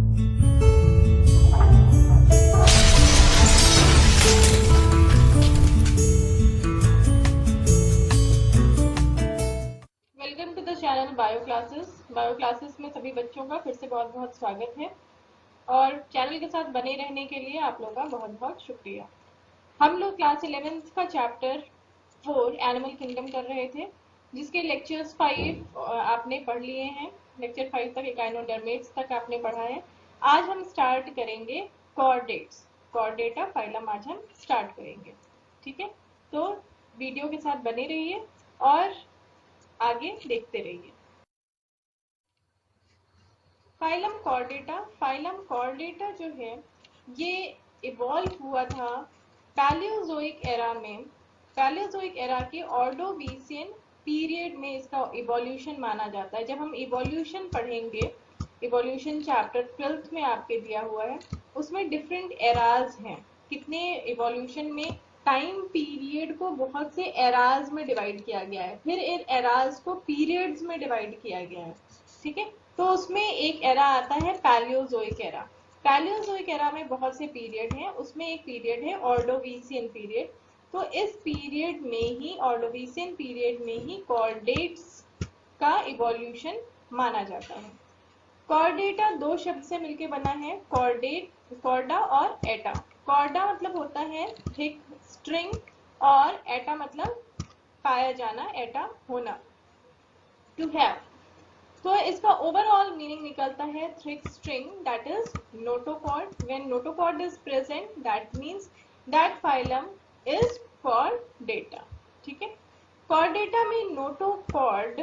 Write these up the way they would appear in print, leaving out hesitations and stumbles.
Welcome to the channel bio classes. Bio classes में सभी बच्चों का फिर से बहुत बहुत स्वागत है और चैनल के साथ बने रहने के लिए आप लोगों का बहुत बहुत शुक्रिया। हम लोग क्लास 11th का चैप्टर 4 एनिमल किंगडम कर रहे थे, जिसके लेक्चर्स 5 आपने पढ़ लिए हैं। लेक्चर 5 तक इकाइनोडर्मेट्स तक आपने पढ़ा है। आज हम स्टार्ट करेंगे कॉर्डेट्स, कॉर्डेटा फाइलम आज हम स्टार्ट करेंगे। ठीक है, तो वीडियो के साथ बने रहिए और आगे देखते रहिए। फाइलम कॉर्डेटा जो है ये इवॉल्व हुआ था पैलियोजोइक एरा में। पैलियोजोइक एरा के ऑर्डोवीसियन पीरियड में इसका इवोल्यूशन माना जाता है। जब हम इवोल्यूशन पढ़ेंगे, इवोल्यूशन चैप्टर 12th में आपके दिया हुआ है, उसमें डिफरेंट एराज हैं। कितने इवोल्यूशन में टाइम पीरियड को बहुत से एराज में डिवाइड किया गया है, फिर इन एराज को पीरियड्स में डिवाइड किया गया है। ठीक है, तो उसमें एक एरा आता है पैलियोजोइक एरा। पैलियोजोइक एरा में बहुत से पीरियड हैं, उसमें एक पीरियड है ऑर्डोवीसियन पीरियड। तो इस पीरियड में ही, ऑर्डोवीसियन पीरियड में ही कॉर्डेट्स का इवोल्यूशन माना जाता है। कॉर्डेटा दो शब्द से मिलकर बना है, कॉर्डेट, कॉर्डा और एटा। कॉर्डा मतलब होता है थिक स्ट्रिंग और एटा मतलब पाया जाना, एटा होना, टू हैव। तो इसका ओवरऑल मीनिंग निकलता है thick string, that is notochord. When notochord is present that means that phylum is Chordata. ठीक है, कॉर्डेटा में नोटोकॉर्ड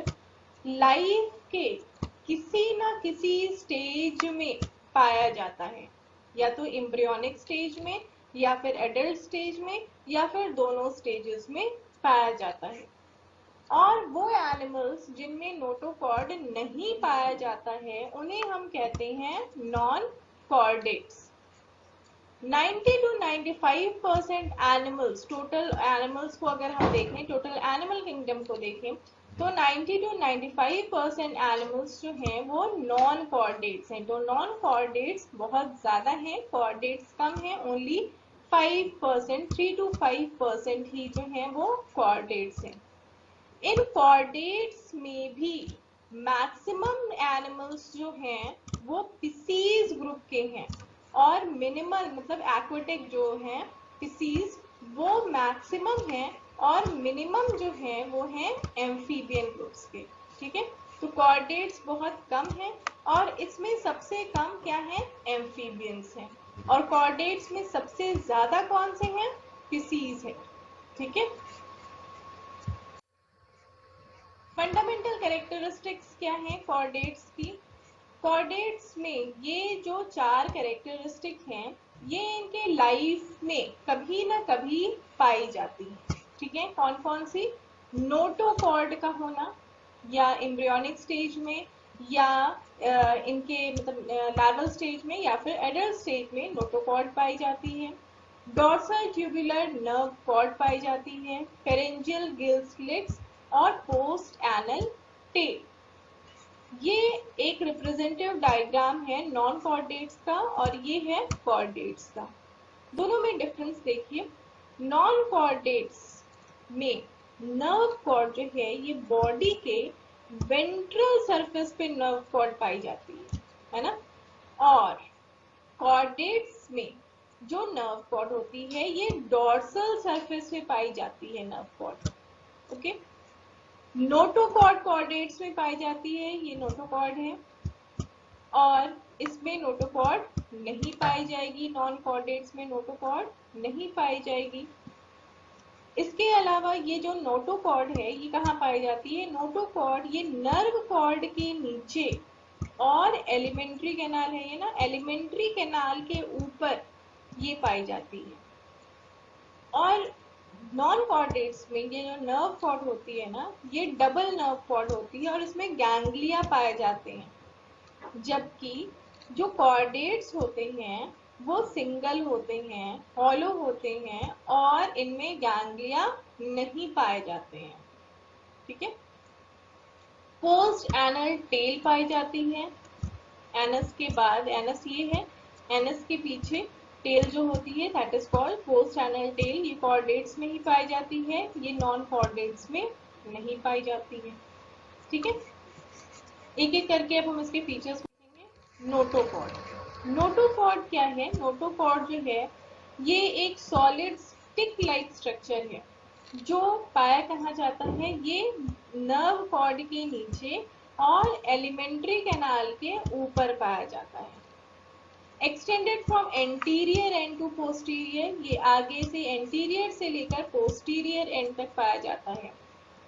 लाइफ के किसी ना किसी स्टेज में पाया जाता है, या तो एम्ब्रियोनिक स्टेज में, या फिर एडल्ट स्टेज में, या फिर दोनों स्टेजेस में पाया जाता है। और वो एनिमल्स जिनमें नोटोकॉर्ड नहीं पाया जाता है उन्हें हम कहते हैं non chordates. 90 to 95% animals, total animals को अगर हम देखें, टोटल एनिमल किंगडम को देखें, तो 90 to 95% एनिमल्स जो हैं वो नॉन कॉर्डेट्स हैं। तो नॉन कॉर्डेट्स बहुत ज्यादा हैं, कॉर्डेट्स कम हैं, ओनली 5%, 3 to 5% ही जो हैं वो कॉर्डेट्स हैं। इन कॉर्डेट्स में भी मैक्सिमम एनिमल्स जो हैं वो पिसीज ग्रुप के हैं, और मिनिमल मतलब एक्वेटिक जो हैं पिसीज वो मैक्सिमम हैं, और मिनिमम जो हैं वो हैं एम्फीबियन ग्रुप्स के। ठीक है, तो कॉर्डेट्स बहुत कम हैं और इसमें सबसे कम क्या है, एम्फीबियंस हैं। और कॉर्डेट्स में सबसे ज्यादा कौन से हैं, पिसीज है। ठीक है, फंडामेंटल कैरेक्टरिस्टिक्स क्या है कॉर्डेट्स की। कॉर्डेट्स में ये जो 4 कैरेक्टरिस्टिक हैं ये इनके लाइफ में कभी ना कभी पाई जाती है। ठीक है, कौन कौन सी, नोटोकॉर्ड का होना, या एम्ब्रियोनिक स्टेज में, या इनके मतलब लार्वल स्टेज में, या फिर एडल्ट स्टेज में नोटोकॉर्ड पाई जाती है। डॉर्सल ट्यूबुलर नर्व कॉर्ड पाई जाती है, फेरेंजियल गिल स्लिट्स और पोस्ट एनल टेल। ये एक रिप्रेजेंटेटिव डायग्राम है नॉन कॉर्डेट्स का और ये है कॉर्डेट्स का। दोनों में डिफरेंस देखिए। नॉन कॉर्डेट्स में नर्व कॉर्ड जो है ये बॉडी के वेंट्रल सरफेस पे नर्व कॉर्ड पाई जाती है ना, और कॉर्डेट्स में जो नर्व कॉर्ड होती है ये डॉर्सल सरफेस पे पाई जाती है nerve cord. Okay, notochord chordates में पाई जाती है, ये नोटोकॉर्ड है, और इसमें नोटोकॉर्ड नहीं पाई जाएगी, नॉन कॉर्डेट्स में नोटोकॉर्ड नहीं पाई जाएगी। इसके अलावा ये जो नोटोकॉर्ड है ये कहाँ पाई जाती है, नोटोकॉर्ड ये नर्व कॉर्ड के नीचे और एलिमेंट्री कैनाल है ये ना, एलिमेंट्री कैनाल के ऊपर ये पाई जाती है। और नॉन कॉर्डेट्स में ये जो नर्व कॉर्ड होती है ना ये डबल नर्व कॉर्ड होती है और इसमें गैंग्लिया पाए जाते हैं, जबकि जो कॉर्डेट्स होते हैं वो सिंगल होते हैं, हॉलो होते हैं और इनमें गैंग्लिया नहीं पाए जाते हैं। ठीक है, पोस्ट एनल टेल पाई जाती है, एनस के बाद, एनस ये है, एनस के पीछे टेल जो होती है that is called post anal tail. ये कॉर्डेट्स में ही पाई जाती है, ये नॉन कॉर्डेट्स में नहीं पाई जाती है। ठीक है, एक एक करके अब हम इसके फीचर्स देखेंगे। नोटोकॉर्ड, नोटोकॉर्ड क्या है? नोटोकॉर्ड जो है ये एक सॉलिड स्टिक लाइक स्ट्रक्चर है जो पाया कहाँ जाता है? ये नर्व कॉर्ड के नीचे और एलिमेंट्री कैनाल के ऊपर पाया जाता है। Extended from anterior end to posterior, ये आगे से एंटीरियर से लेकर पोस्टीरियर एंड तक पाया जाता है।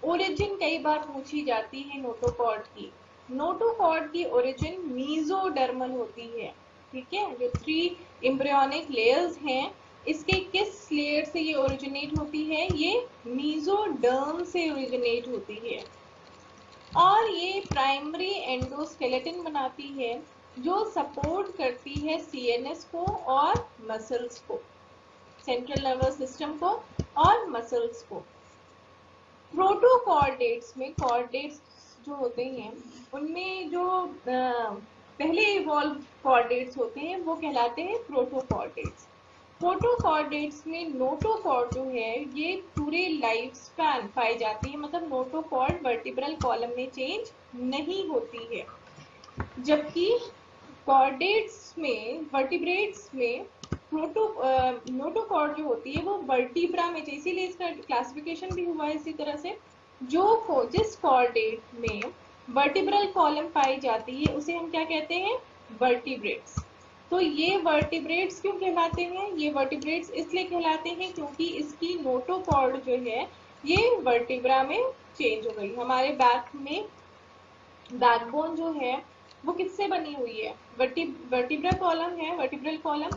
ओरिजिन कई बार पूछी जाती है नोटोकॉर्ड की। नोटोकॉर्ड की ओरिजिन मीजोडर्मल होती है। ठीक है, जो 3 एम्ब्रियोनिक लेयर्स हैं, इसके किस लेयर से ये ओरिजिनेट होती है? ये मीजोडर्म से ओरिजिनेट होती है। और ये प्राइमरी एंडोस्केलेटन बनाती है जो सपोर्ट करती है सीएनएस को और मसल्स को, सेंट्रल नर्वस सिस्टम को और मसल्स को। प्रोटोकॉर्डेट्स में, कॉर्डेट्स जो होते हैं उनमें जो पहले इवॉल्व कॉर्डेट्स होते हैं वो कहलाते हैं प्रोटोकॉर्डेट्स। प्रोटोकॉर्डेट्स में नोटोकॉर्ड जो है ये पूरे लाइफ स्पैन पाई जाती है, मतलब नोटोकॉर्ड वर्टिब्रल कॉलम में चेंज नहीं होती है, जबकि कॉर्डेट्स में, वर्टिब्रेट्स में नोटोकॉर्ड जो होती है वो वर्टिब्रा में, इसीलिए इसका क्लासिफिकेशन भी हुआ है इसी तरह से। जिस कॉर्डेट में वर्टिब्रल कॉलम पाई जाती है उसे हम क्या कहते हैं? वर्टिब्रेट्स। तो ये वर्टिब्रेट्स क्यों कहलाते हैं? ये वर्टिब्रेट्स इसलिए कहलाते हैं क्योंकि इसकी नोटोकॉर्ड जो है ये वर्टिब्रा में चेंज हो गई। हमारे बैक में बैकबोन जो है वो किससे बनी हुई है? वर्टिब्रल कॉलम है, वर्टिब्रल कॉलम,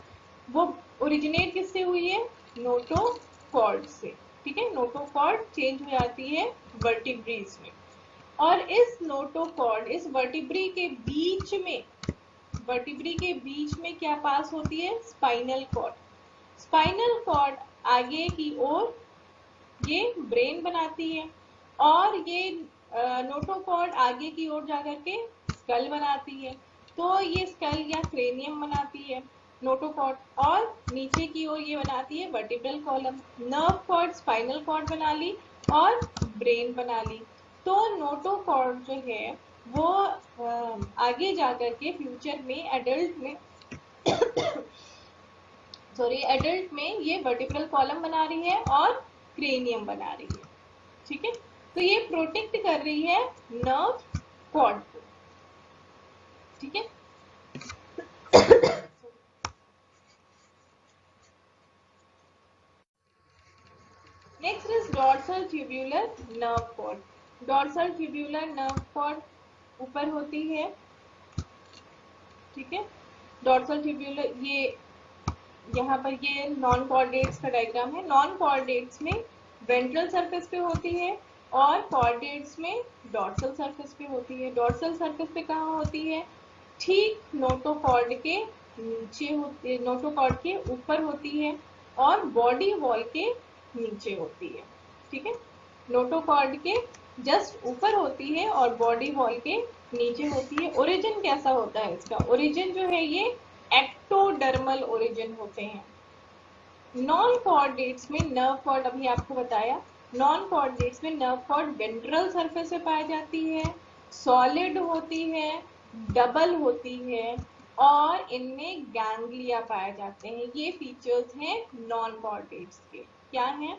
वो ओरिजिनेट किससे हुई है? नोटोकॉर्ड से। ठीक है, नोटोकॉर्ड चेंज हो जाती है वर्टिब्रीज में। और इस नोटोकॉर्ड, इस वर्टिब्री के बीच में, वर्टिब्री के बीच में क्या पास होती है? Spinal cord. स्पाइनल कॉर्ड आगे की ओर ये ब्रेन बनाती है और ये नोटोकॉर्ड आगे की ओर जाकर के स्कल बनाती है। तो ये स्कल या क्रेनियम बनाती है नोटोकॉर्ड, और नीचे की ओर ये बनाती है vertebral column. Nerve cord spinal cord बना ली और ब्रेन बना ली। तो नोटोकॉर्ड जो है वो आगे जाकर के फ्यूचर में एडल्ट में एडल्ट में ये वर्टिब्रल कॉलम बना रही है और क्रेनियम बना रही है। ठीक है, तो ये प्रोटेक्ट कर रही है नर्व कॉर्ड को। ठीक है, next is dorsal tubular nerve cord. Dorsal tubular nerve cord ऊपर होती है। ठीक है, डॉर्सल ट्यूब्यूलर, ये यहाँ पर ये नॉन कॉर्डेट्स का डायग्राम है। नॉन कॉर्डेट्स में वेंट्रल सरफेस पे होती है और कॉर्डेट्स में डॉर्सल सरफेस पे होती है। डॉर्सल सरफेस पे कहाँ होती है? ठीक नोटोकॉर्ड के नीचे होती है, नोटोकॉर्ड के ऊपर होती है और बॉडी वॉल के नीचे होती है। ठीक है, नोटोकॉर्ड के जस्ट ऊपर होती है और बॉडी वॉल के नीचे होती है। ओरिजिन कैसा होता है इसका? ओरिजिन जो है ये एक्टोडर्मल ओरिजिन होते हैं। नॉन कॉर्डेट्स में नर्व कॉर्ड, अभी आपको बताया, नॉन कॉर्डेट्स में नर्व कॉर्ड वेंट्रल सरफेस पे पाई जाती है, सॉलिड होती है, डबल होती है और इनमें गैंग्लिया पाए जाते हैं। ये फीचर्स हैं नॉन कॉर्डेट्स के। क्या हैं?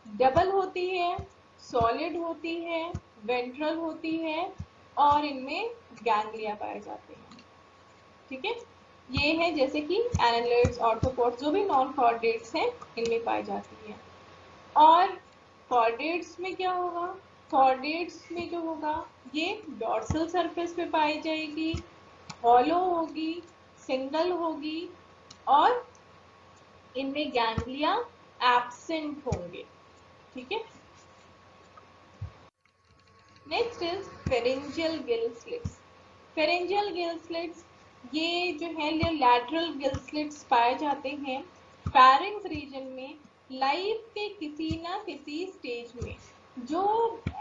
डबल होती है, सॉलिड होती है, वेंट्रल होती है और इनमें गैंग्लिया पाए जाते हैं। ठीक है, ये है जैसे कि एनालिड्स, ऑर्थोपोड्स, जो भी नॉन कॉर्डेट्स हैं इनमें पाई जाती है। और कॉर्डेट्स में क्या होगा? कॉर्डेट्स में जो होगा ये डॉर्सल सरफेस पे पाई जाएगी, हॉलो होगी, सिंगल होगी और इनमें गैंग्लिया एब्सेंट होंगे। ठीक है, next is pharyngeal gill slits. Pharyngeal gill slits ये जो है लैटरल गिल स्लिट्स पाए जाते हैं फेरिंक्स रीजन में। लाइफ के किसी ना किसी स्टेज में जो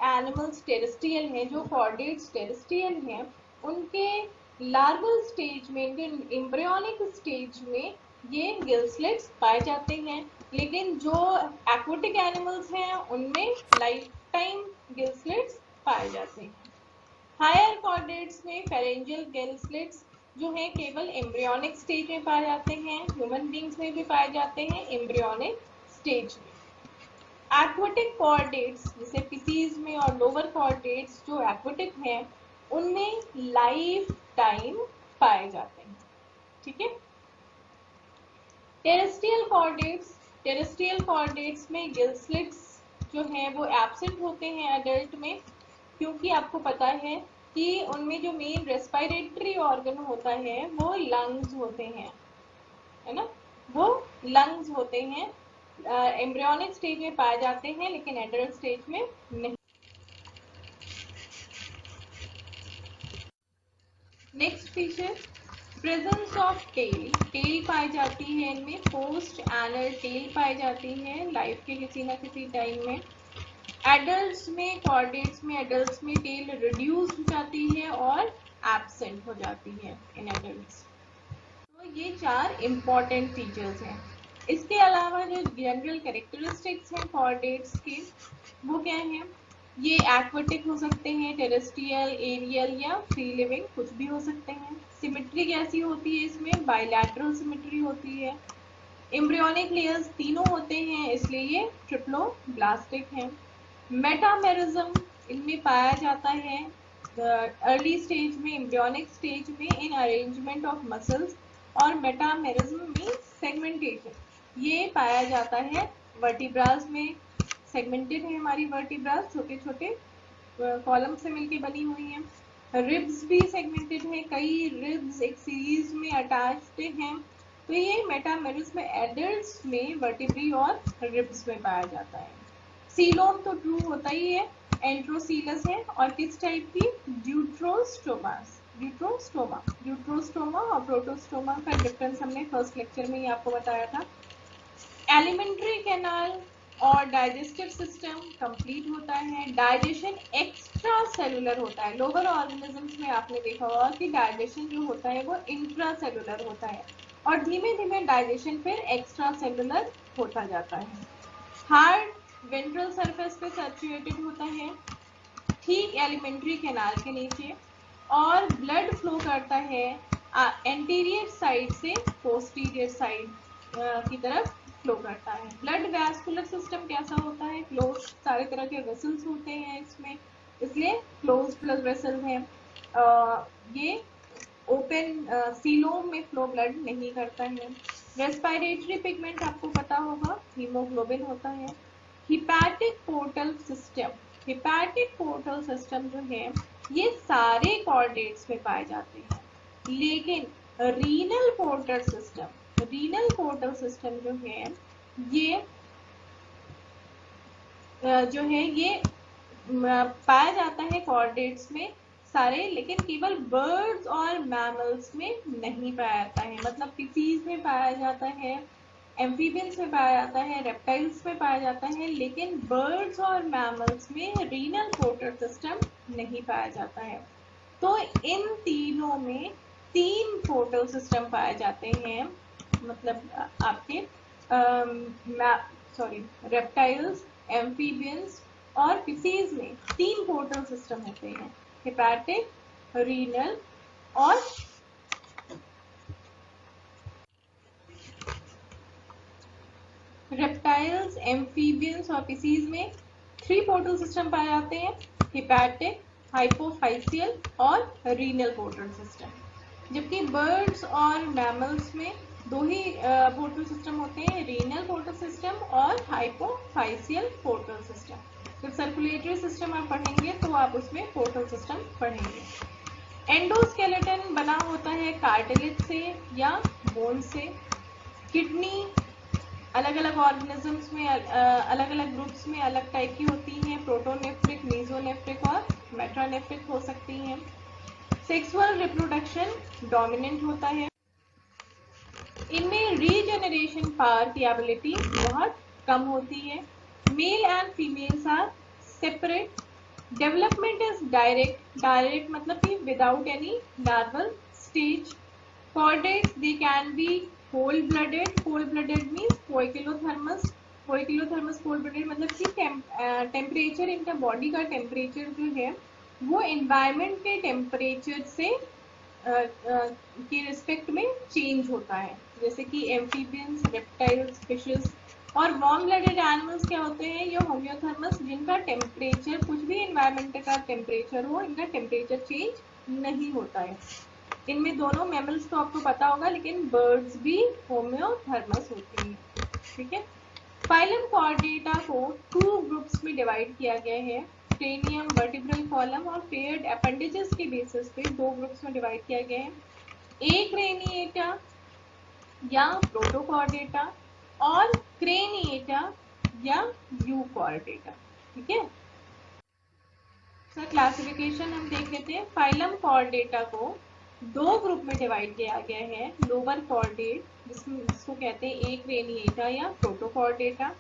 एनिमल्स टेरेस्ट्रियल हैं, जो कॉर्डेट्स टेरेस्ट्रियल हैं, उनके लार्वल स्टेज में, एम्ब्रियोनिक स्टेज में ये गिल स्लिट्स पाए जाते हैं, लेकिन जो एक्वेटिक एनिमल्स हैं उनमें लाइफ टाइम गिल स्लिट्स पाए जाते हैं। हायर कॉर्डेट्स में फेरेंजियल गिल स्लिट्स जो है केवल एम्ब्रियोनिक स्टेज में पाए जाते हैं। ह्यूमन बींग्स में भी पाए जाते हैं एम्ब्रियोनिक स्टेज में। एक्वेटिक कॉर्डेट्स जैसे फिशीज में और लोअर कॉर्डेट्स जो एक्वेटिक हैं उनमें लाइफ टाइम पाए जाते हैं। ठीक है। टेरेस्ट्रियल कॉर्डेट्स में गिल स्लिट्स जो हैं वो एब्सेंट होते हैं एडल्ट में, क्योंकि आपको पता है कि उनमें जो मेन रेस्पिरेटरी ऑर्गन होता है वो लंग्स होते हैं, है ना, वो लंग्स होते हैं। एम्ब्रियोनिक स्टेज में पाए जाते हैं लेकिन एडल्ट स्टेज में नहीं। Next feature, presence of tail. Tail पाई जाती है इनमें, पोस्ट एनल टेल पाई जाती है लाइफ के किसी ना किसी टाइम में। एडल्ट्स में, कॉर्डेट्स में, एडल्ट्स में टेल रिड्यूस हो जाती है और एब्सेंट हो जाती है इन एडल्ट्स। तो ये 4 इंपॉर्टेंट फीचर्स हैं। इसके अलावा जो जनरल कैरेक्टरिस्टिक्स हैं कॉर्डेट्स के वो क्या हैं? ये एक्वेटिक हो सकते हैं, टेरेस्ट्रियल, एरियल या फ्री लिविंग, कुछ भी हो सकते हैं। सिमेट्री कैसी होती है इसमें? बाइलैटरल सिमेट्री होती है। एम्ब्रियोनिक लेयर्स तीनों होते हैं इसलिए ये ट्रिप्लोब्लास्टिक हैं। मेटामेरिज्म इनमें पाया जाता है अर्ली स्टेज में, एम्ब्रियोनिक स्टेज में, इन अरेंजमेंट ऑफ मसल्स, और मेटामेरिज्म में सेगमेंटेशन ये पाया जाता है वर्टिब्रास में। सेगमेंटेड है हमारी वर्टिब्रास, छोटे छोटे कॉलम से मिलके बनी हुई हैं। रिब्स भी सेगमेंटेड है, कई रिब्स एक सीरीज में अटैच्ड हैं। तो ये मेटामेरिज्म में एडल्ट्स में वर्टिब्री और रिब्स में पाया जाता है। सीलोम तो ट्रू होता ही है, एंट्रोसीलस है, और किस टाइप की? ड्यूट्रोस्टोमा और प्रोटोस्टोमा का डिफरेंस हमने फर्स्ट लेक्चर में ही आपको बताया था। एलिमेंट्री कैनाल और डाइजेस्टिव सिस्टम कंप्लीट होता है। डाइजेशन एक्स्ट्रा सेलुलर होता है। लोअर ऑर्गेनिजम्स में आपने देखा होगा कि डाइजेशन जो होता है वो इंट्रा सेलुलर होता है और धीमे धीमे डाइजेशन फिर एक्स्ट्रा सेलुलर होता जाता है। हार्ट वेंट्रल सरफेस पे सैचुरेटेड होता है, ठीक एलिमेंट्री कैनाल के नीचे, और ब्लड फ्लो करता है एंटीरियर साइड से पोस्टीरियर साइड की तरफ फ्लो करता है। ब्लड वैस्कुलर सिस्टम कैसा होता है? क्लोज, सारे तरह के वेसल्स होते हैं इसमें, इसलिए क्लोज ब्लड वेसल है। ये ओपन सीलोम में फ्लो ब्लड नहीं करता है। रेस्पिरेटरी पिगमेंट आपको पता होगा, हीमोग्लोबिन होता है। हिपैटिक पोर्टल सिस्टम जो है ये सारे कॉर्डेट्स में पाए जाते हैं, लेकिन रीनल पोर्टल सिस्टम जो है ये पाया जाता है कॉर्डेट्स में सारे, लेकिन केवल बर्ड्स और मैमल्स में नहीं पाया जाता है। मतलब फिशीज में पाया जाता है, एम्फीबियंस में पाया जाता है, रेप्टाइल्स में पाया जाता है, लेकिन बर्ड्स और मैमल्स में रीनल पोर्टल सिस्टम नहीं पाया जाता है। तो इन तीनों में 3 पोर्टल सिस्टम पाए जाते हैं, मतलब आपके रेप्टाइल्स, एम्फीबियंस और फिशीज में 3 पोर्टल सिस्टम होते हैं, हेपाटिक, रीनल और रेप्टाइल्स, एम्फीबियंस और फिशीज में 3 पोर्टल सिस्टम पाए जाते हैं, हेपाटिक, हाइपोफाइसियल और रीनल पोर्टल सिस्टम। जबकि बर्ड्स और मैमल्स में 2 ही पोर्टल सिस्टम होते हैं, रीनल पोर्टल सिस्टम और हाइपोफाइसियल पोर्टल सिस्टम। जब सर्कुलेटरी सिस्टम आप पढ़ेंगे तो आप उसमें पोर्टल सिस्टम पढ़ेंगे। एंडोस्केलेटन बना होता है कार्टिलेज से या बोन से। किडनी अलग अलग ऑर्गेनिजम्स में अलग अलग ग्रुप्स में अलग टाइप की होती हैं, प्रोटोनेफ्रिक, मीजोनेफ्रिक और मेट्रानेफ्रिक हो सकती हैं। सेक्सुअल रिप्रोडक्शन डोमिनेंट होता है। इनमें रीजनरेशन पावर की एबिलिटी बहुत कम होती है। Male and females are separate. Development is direct मतलब कि without any larval stage. Chordates, they can be cold-blooded. Cold-blooded means poikilothermus. Poikilothermus cold-blooded मतलब कि टेम्परेचर इनका बॉडी का टेम्परेचर जो है वो एनवायरनमेंट के टेम्परेचर से के रिस्पेक्ट में चेंज होता है, जैसे कि एम्फीबियंस, रेप्टाइल्स, फिशेस। और वार्म ब्लडेड एनिमल्स क्या होते हैं, ये होम्योथर्मस, जिनका टेम्परेचर कुछ भी एनवायरनमेंट का टेम्परेचर हो, इनका टेम्परेचर चेंज नहीं होता है। इनमें दोनों मैमल्स तो आपको पता होगा, लेकिन बर्ड्स भी होम्योथर्मस होती हैं, ठीक है। फाइलम कॉर्डेटा को 2 ग्रुप्स में डिवाइड किया गया है, क्रेनियम, वर्टिब्रल कॉलम और पेयर्ड अपेंडेजेस के बेसिस पे 2 ग्रुप्स में डिवाइड किया गया है, ए क्रेनिएटा या प्रोटोकॉर्डेटा और क्रेनिएटा या यूकॉर्डेटा, ठीक है। सर क्लासिफिकेशन हम देख लेते हैं। फाइलम कॉर्डेटा को 2 ग्रुप में डिवाइड किया गया है, लोअर कॉर्डेट जिसको कहते हैं ए क्रेनिएटा या प्रोटोकॉर्डेटा,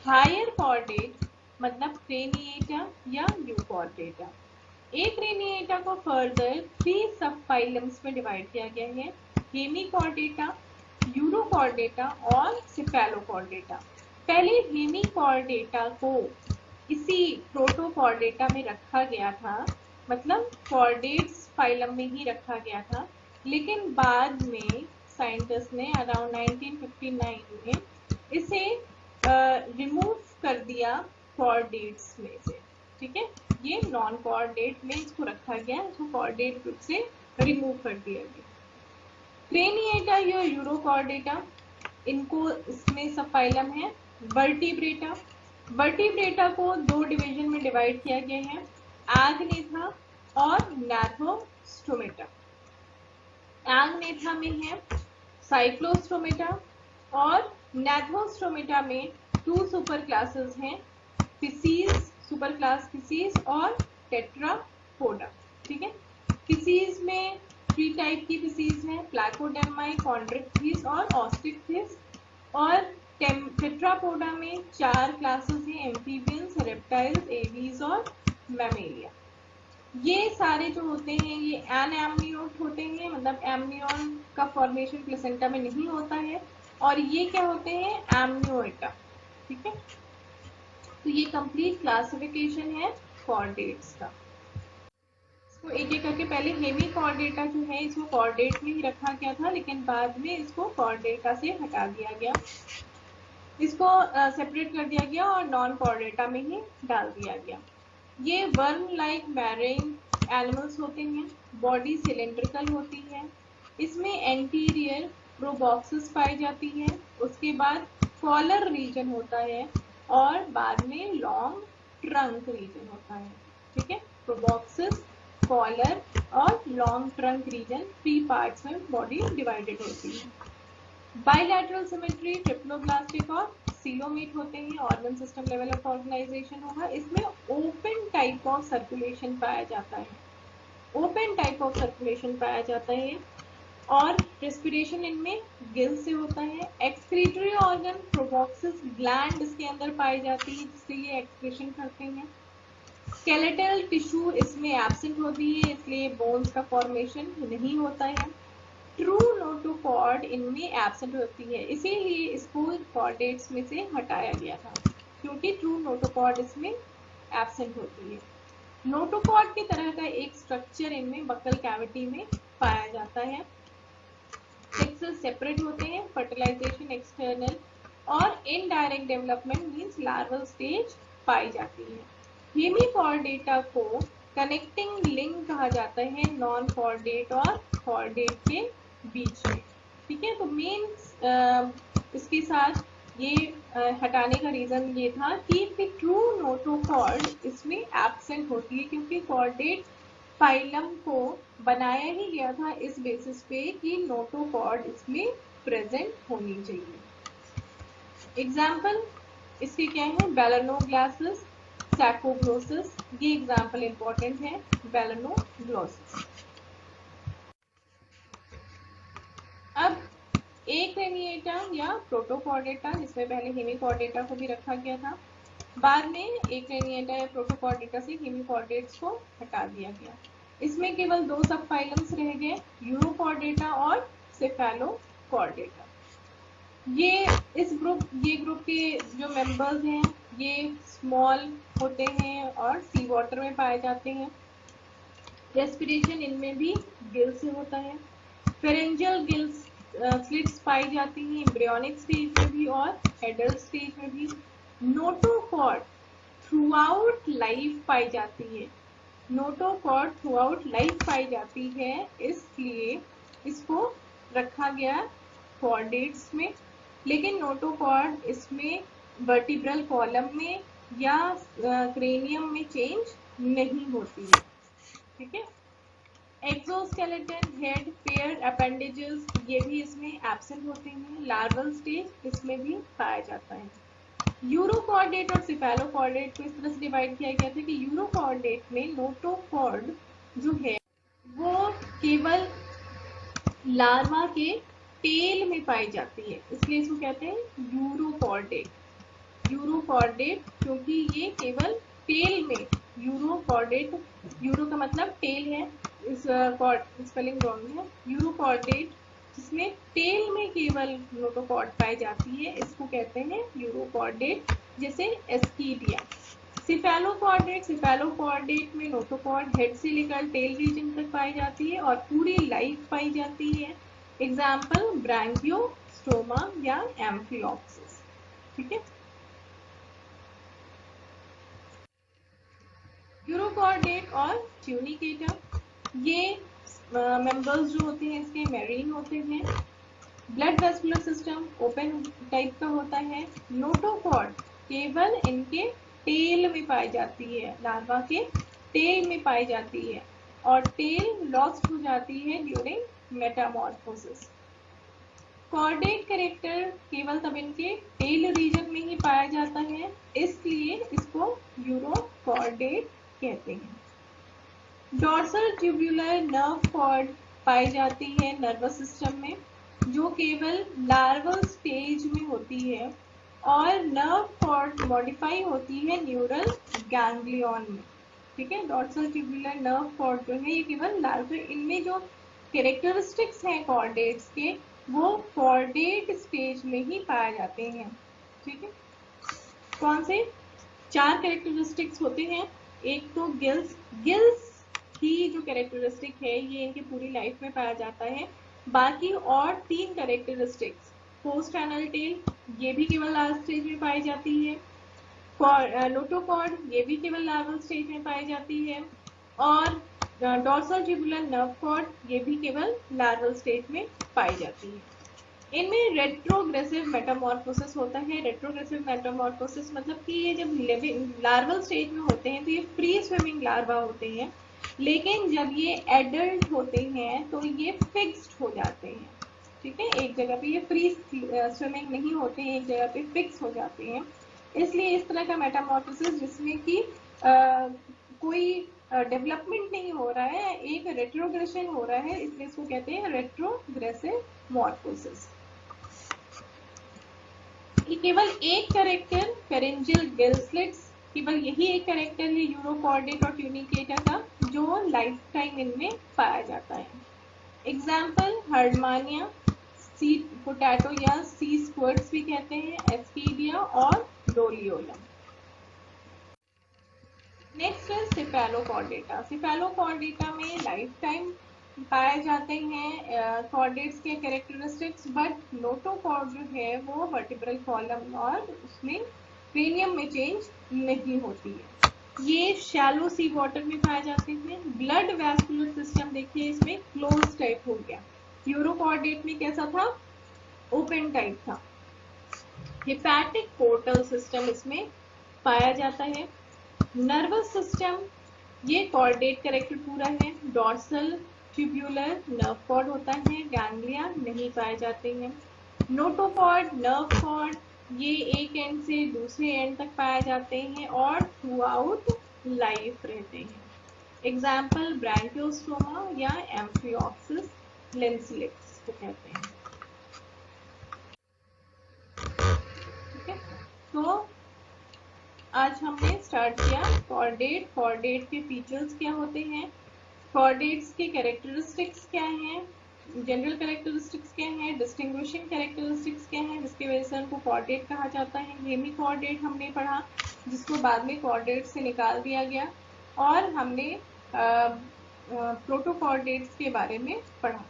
हायर कॉर्डेट मतलब क्रेनिएटा या यूकॉर्डेटा। ए क्रेनिएटा को फर्दर 3 सब फाइलम्स में डिवाइड किया गया है, हेमिकॉर्डेटा, यूरोकॉर्डेटा और सिफेलोकॉर्डेटा। पहले हेमिकॉर्डेटा को इसी प्रोटोकॉर्डेटा में रखा गया था, मतलब कॉर्डेट्स फाइलम में ही रखा गया था, लेकिन बाद में साइंटिस्ट ने अराउंड 1959 में इसे रिमूव कर दिया कॉर्डेट्स में से, ठीक है। ये नॉन कॉर्डेट में इसको रखा गया, इसको कॉर्डेट ग्रुप से रिमूव कर दिया गया। क्रेनिएटा या यूरोकॉर्डेटा, इनको इसमें सब फाइलम है। वर्टिब्रेटा, वर्टिब्रेटा को 2 डिवीजन में डिवाइड किया गया है, एग्नेथा और नैथोस्टोमेटा। एग्नेथा में है साइक्लोस्टोमेटा और नैथोस्टोमेटा में 2 सुपर क्लासेस हैं, फिसीज, सुपर क्लास फिसीज और टेट्रापोडा, ठीक है। फिसीज में 3 टाइप की फिसीज हैं, प्लाकोडेमाई, कॉन्ड्रिक्थिस और ऑस्टिक्थिस। और टेट्रापोडा में 4 क्लासेस हैं, एम्फीबियंस, रेप्टाइल्स, एवीज और मैमेलिया। ये सारे जो होते हैं ये एनएमनियोट होते हैं, मतलब एमनियन का फॉर्मेशन प्लेसेंटा में नहीं होता है, और ये क्या होते हैं, एमनियोटा, ठीक है। तो ये कंप्लीट क्लासिफिकेशन है कॉर्डेट्स का। इसको एक एक करके, पहले हेमिकॉर्डेटा जो है इसको कॉर्डेट में ही रखा गया था, लेकिन बाद में इसको कॉर्डेटा से हटा दिया गया, इसको सेपरेट कर दिया गया और नॉन कॉर्डेटा में ही डाल दिया गया। ये वर्म लाइक मैरीन एनिमल्स होते हैं, बॉडी सिलेंड्रिकल होती है, इसमें एंटीरियर प्रोबॉक्सेस पाई जाती है, उसके बाद कॉलर रीजन होता है और बाद में लॉन्ग ट्रंक रीजन होता है, ठीक है। प्रोबॉक्सेस, कॉलर और लॉन्ग ट्रंक रीजन 3 पार्ट्स में बॉडी डिवाइडेड होती है। बाइलैटरल सिमेट्री, ट्रिप्लोब्लास्टिक और सीलोमेट होते हैं, organ system level of organisation होगा। इसमें ओपन टाइप ऑफ सर्कुलेशन पाया जाता है, ओपन टाइप ऑफ सर्कुलेशन पाया जाता है, और रेस्पिरेशन इनमें गिल से होता है। एक्सक्रीटरी ऑर्गन प्रोबॉक्सिस ग्लैंड इसके अंदर पाई जाती है, जिससे ये एक्सक्रीशन करते हैं। स्केलेटल टिश्यू इसमें एब्सेंट होती है, इसलिए बोन्स का फॉर्मेशन नहीं होता है। ट्रू नोटोकॉर्ड इनमें एब्सेंट होती है, इसीलिए इसको कॉर्डेट्स में से हटाया गया था, क्योंकि ट्रू नोटोकॉर्ड इसमें एब्सेंट होती है। नोटोकॉर्ड की तरह का एक स्ट्रक्चर इनमें बकल कैविटी में पाया जाता है। सेक्सेस सेपरेट होते हैं, फर्टिलाइजेशन एक्सटर्नल और indirect development means larval stage पाई जाती है। हेमिकॉर्डेटा को कनेक्टिंग लिंक कहा जाता है नॉन कॉर्डेट और कॉर्डेट के बीच में, ठीक है। तो मेन इसके साथ ये हटाने का रीजन ये था कि ट्रू नोटोकॉर्ड इसमें एब्सेंट होती है, क्योंकि कॉर्डेट फाइलम को बनाया ही गया था इस बेसिस पे कि नोटोकॉर्ड इसमें प्रेजेंट होनी चाहिए। एग्जाम्पल इसके क्या है, बैलेनोग्लासिस, सैकोग्लोसिस, ये एग्जाम्पल इंपॉर्टेंट है, बैलेनोग्लोसिस। अब एक क्रेनिएटा या प्रोटोकॉर्डेटा, जिसमें पहले हेमिकॉर्डेटा को भी रखा गया था, बाद में एक क्रेनिएटा या प्रोटोकॉर्डेटा से हेमिकॉर्डेट्स को हटा दिया गया। इसमें केवल दो सब फाइलम्स रह गए, यूरोकॉर्डेटा और सेफेलोकॉर्डेटा। ये ग्रुप के जो मेंबर्स हैं ये स्मॉल होते हैं और सी वाटर में पाए जाते हैं। रेस्पिरेशन इनमें भी गिल से होता है। फेरेंजियल गिल्स स्लिट्स पाई जाती हैं एम्ब्रियोनिक स्टेज में भी और एडल्ट स्टेज में भी। नोटोकॉर्ड थ्रू आउट लाइफ पाई जाती है। नोटोकॉर्ड थ्रू आउट लाइफ पाई जाती है, इसलिए इसको रखा गया कॉर्डेट्स में। लेकिन नोटोकॉर्ड इसमें वर्टिब्रल कॉलम में या क्रेनियम में चेंज नहीं होती है। ठीक है। एक्सोस्केलेटन, हेड, पेयर अपेंडेजेस ये भी इसमें एब्सेंट होते हैं। लार्वल स्टेज इसमें भी पाया जाता है। यूरोकॉर्डेट और सिफेलोकॉर्डेट को इस तरह से डिवाइड किया गया था कि यूरोकॉर्डेट में नोटोकॉर्ड जो है वो केवल लार्वा के टेल में पाई जाती है, इसलिए इसको कहते हैं यूरोकॉर्डेट। यूरोकॉर्डेट क्योंकि ये केवल टेल में, यूरोकॉर्डेट, यूरो का मतलब टेल है, इस स्पेलिंग रॉन्ग है। यूरोकॉर्डेट जिसमें टेल में केवल नोटोकॉर्ड पाई जाती है, इसको कहते हैं यूरोकॉर्डेट, जैसे एस्कीडिया। सिफेलोकॉर्डेट में नोटोकॉर्ड हेड से लेकर टेल रीजन तक पाई जाती है और पूरी लाइफ पाई जाती है। एग्जाम्पल ब्रैंकियोस्टोमा या एम्फियोक्सिस। ठीक है। यूरोकॉर्डेट और ट्यूनिकेटा ये मेंबर्स जो होते हैं इसके मेरीन होते हैं। Blood vascular system open type का होता है। नोटोकॉर्ड केवल इनके टेल में पाई जाती है, लार्वा के टेल में पाई जाती है और टेल लॉस्ट हो जाती है ड्यूरिंग मेटामॉर्फोसिस। कॉर्डेट कैरेक्टर केवल तब इनके टेल रीजन में ही पाया जाता है, इसलिए इसको यूरोकॉर्डेट कहते हैं। डॉर्सल ट्यूब्यूलर नर्व कॉर्ड पाई जाती है नर्वस सिस्टम में, जो केवल लार्वल स्टेज में होती है और नर्व कॉर्ड मॉडिफाई होती है न्यूरल गैंग्लियन में। ठीक है। डॉर्सल ट्यूब्यूलर नर्व कॉर्ड जो है ये केवल लार्वल, इनमें जो कैरेक्टरिस्टिक्स हैं कॉर्डेट्स के वो कॉर्डेट स्टेज में ही पाए जाते हैं। ठीक है। कौन से? 4 कैरेक्टरिस्टिक्स होते हैं। एक तो गिल्स की जो कैरेक्टरिस्टिक है ये इनकी पूरी लाइफ में पाया जाता है। बाकी और 3 कैरेक्टरिस्टिक्स, पोस्ट एनल टेल ये भी केवल लास्ट स्टेज में पाई जाती है। नोटोकॉर्ड ये भी केवल लार्वल स्टेज में पाई जाती है और डॉर्सल ट्यूबुलर नर्व कॉर्ड ये भी केवल लार्वल स्टेज में पाई जाती है। इनमें रेट्रोग्रेसिव मेटामॉर्फोसिस होता है। रेट्रोग्रेसिव मेटामॉर्फोसिस मतलब कि ये जब लार्वल स्टेज में होते हैं तो ये फ्री स्विमिंग लार्वा होते हैं, लेकिन जब ये एडल्ट होते हैं तो ये फिक्स्ड हो जाते हैं। ठीक है। एक जगह पे ये फ्री स्विमिंग नहीं होते हैं, एक जगह पे फिक्स हो जाते हैं, इसलिए इस तरह का मेटामॉर्फोसिस जिसमें कि कोई डेवलपमेंट नहीं हो रहा है, एक रेट्रोग्रेशन हो रहा है, इसलिए इसको कहते हैं रेट्रोग्रेसिव मॉर्फोसिस। केवल एक कैरेक्टर फेरेंजियल गिल स्लिट्स, केवल यही एक कैरेक्टर है यूरोकॉर्डेट और ट्यूनिकेटा का जो लाइफ टाइम इनमें पाया जाता है। एग्जाम्पल हर्डमानिया, सी पोटैटो या सी स्क्वर्ट्स भी कहते हैं, एस्कीडिया और डोलियोलम। नेक्स्ट है सिफेलोकॉर्डेटा। सिफेलोकॉर्डेटा में लाइफ टाइम पाए जाते हैं कॉर्डेट्स के कैरेक्टरिस्टिक्स, बट नोटोकॉर्ड जो है वो वर्टिब्रल कॉलम और उसमें क्रेनियम में चेंज नहीं होती है। ये शैलो सी वाटर में पाए जाते हैं। ब्लड वैस्कुलर सिस्टम देखिए इसमें क्लोज टाइप हो गया, यूरोकॉर्डेट में कैसा था? ओपन टाइप था। हिपैटिक पोर्टल सिस्टम इसमें पाया जाता है। नर्वस सिस्टम ये कॉर्डेट कैरेक्टर पूरा है। डॉर्सल ट्यूब्यूलर नर्व कॉर्ड होता है, गैंग्लिया नहीं पाए जाते हैं। नोटोकॉर्ड नर्व कॉर्ड ये एक एंड से दूसरे एंड तक पाए जाते हैं और थ्रू आउट लाइफ रहते हैं। एग्जाम्पल ब्रैंकियोस्टोमा या एम्फियोक्सिस लेंसलेट्स को कहते हैं। ठीक है। तो आज हमने स्टार्ट किया कॉर्डेट। कॉर्डेट के फीचर्स क्या होते हैं, कॉर्डेट्स के कैरेक्टरिस्टिक्स क्या हैं, जनरल कैरेक्टरिस्टिक्स क्या हैं, डिस्टिंग्विशिंग कैरेक्टरिस्टिक्स क्या हैं, जिसकी वजह से उनको कॉर्डेट कहा जाता है। हेमी कॉर्डेट हमने पढ़ा, जिसको बाद में कॉर्डेट से निकाल दिया गया। और हमने प्रोटोकॉर्डेट्स के बारे में पढ़ा।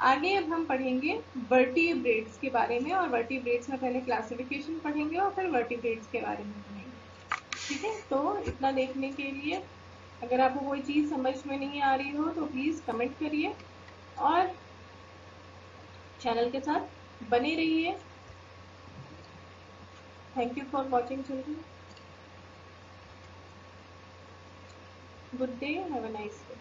आगे अब हम पढ़ेंगे वर्टिब्रेट्स के बारे में, और वर्टिब्रेट्स में पहले क्लासिफिकेशन पढ़ेंगे और फिर वर्टिब्रेट्स के बारे में पढ़ेंगे। ठीक है, तो इतना देखने के लिए अगर आपको कोई चीज़ समझ में नहीं आ रही हो तो प्लीज़ कमेंट करिए और चैनल के साथ बने रहिए। Thank you for watching children. Good day, have a nice day.